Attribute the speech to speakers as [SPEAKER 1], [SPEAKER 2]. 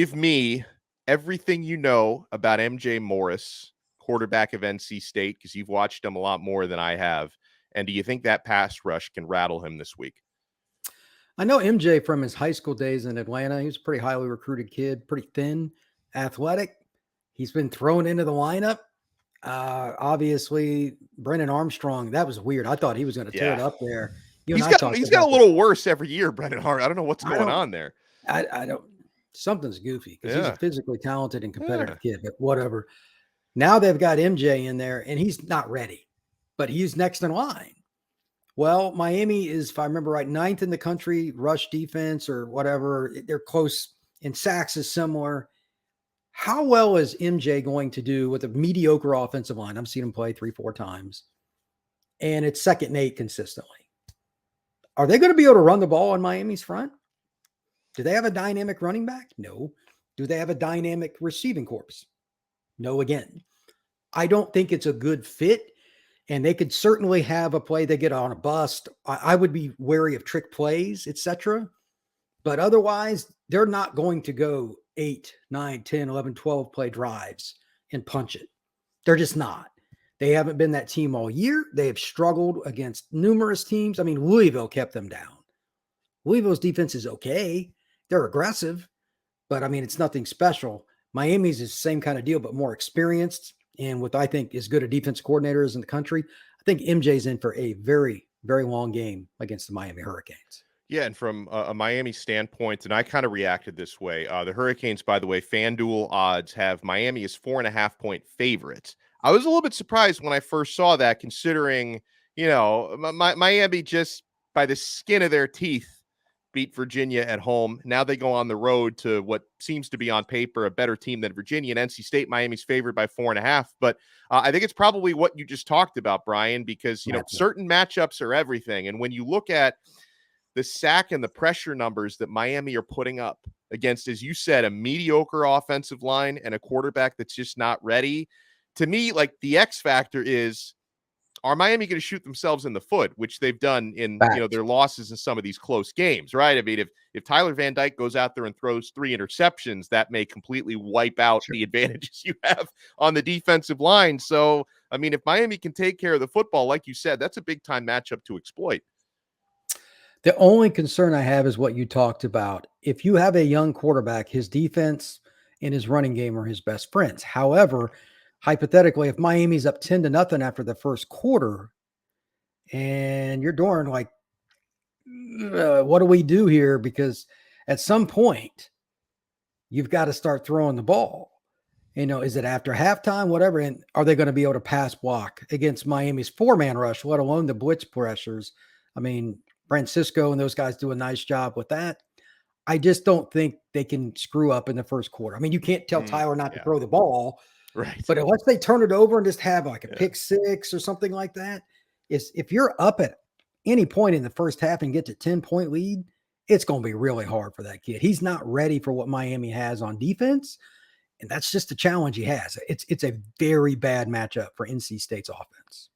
[SPEAKER 1] Give me everything you know about MJ Morris, quarterback of NC State, because you've watched him a lot more than I have. And do you think that pass rush can rattle him this week?
[SPEAKER 2] I know MJ from his high school days in Atlanta. He was a pretty highly recruited kid, pretty thin, athletic. He's been thrown into the lineup. Obviously, Brennan Armstrong, that was weird. I thought he was going to tear it
[SPEAKER 1] Yeah.
[SPEAKER 2] up there. You and
[SPEAKER 1] He's
[SPEAKER 2] I
[SPEAKER 1] got
[SPEAKER 2] talked
[SPEAKER 1] he's got a
[SPEAKER 2] about this.
[SPEAKER 1] little worse every year, Brendan Hart. I don't know what's
[SPEAKER 2] I
[SPEAKER 1] going
[SPEAKER 2] don't,
[SPEAKER 1] on there.
[SPEAKER 2] I don't, something's goofy because he's a
[SPEAKER 1] Yeah.
[SPEAKER 2] physically talented and
[SPEAKER 1] Yeah.
[SPEAKER 2] competitive kid, but whatever. Now they've got MJ in there and he's not ready, but he's next in line. Well, Miami is, if I remember right, 9th in the country, rush defense or whatever. They're close, and sacks is similar. How well is MJ going to do with a mediocre offensive line? I've seen him play 3-4 times, and it's 2nd and 8 consistently. Are they going to be able to run the ball on Miami's front? Do they have a dynamic running back? No. Do they have a dynamic receiving corps? No, again. I don't think it's a good fit. And they could certainly have a play they get on a bust. I would be wary of trick plays, etc. But otherwise, they're not going to go 8, 9, 10, 11, 12 play drives and punch it. They're just not. They haven't been that team all year. They have struggled against numerous teams. I mean, Louisville kept them down. Louisville's defense is okay. They're aggressive, but I mean, it's nothing special. Miami's is the same kind of deal, but more experienced. And what I think is good a defense coordinator is in the country. I think MJ's in for a very, very long game against the Miami Hurricanes.
[SPEAKER 1] Yeah, and from a Miami standpoint, and I kind of reacted this way. The Hurricanes, by the way, FanDuel odds have Miami as 4.5-point favorites. I was a little bit surprised when I first saw that, considering, Miami just by the skin of their teeth beat Virginia at home. Now they go on the road to what seems to be on paper a better team than Virginia, and NC State. Miami's favored by 4.5. But I think it's probably what you just talked about, Brian, because, certain matchups are everything. And when you look at the sack and the pressure numbers that Miami are putting up against, as you said, a mediocre offensive line and a quarterback that's just not ready, to me, like, the X factor is, are Miami going to shoot themselves in the foot, which they've done in their losses in some of these close games, right? I mean, if Tyler Van Dyke goes out there and throws 3 interceptions, that may completely wipe out the advantages you have on the defensive line. So, I mean, if Miami can take care of the football, like you said, that's a big-time matchup to exploit.
[SPEAKER 2] The only concern I have is what you talked about. If you have a young quarterback, his defense and his running game are his best friends. However, hypothetically, if Miami's up 10-0 after the first quarter and you're doing like, what do we do here? Because at some point you've got to start throwing the ball. Is it after halftime, whatever? And are they going to be able to pass block against Miami's 4-man rush, let alone the blitz pressures? I mean, Francisco and those guys do a nice job with that. I just don't think they can screw up in the first quarter. I mean, you can't tell Tyler not to throw the ball.
[SPEAKER 1] Right.
[SPEAKER 2] But unless they turn it over and just have like a pick six or something like that, if you're up at any point in the first half and get to 10-point lead, it's going to be really hard for that kid. He's not ready for what Miami has on defense. And that's just the challenge he has. It's a very bad matchup for NC State's offense.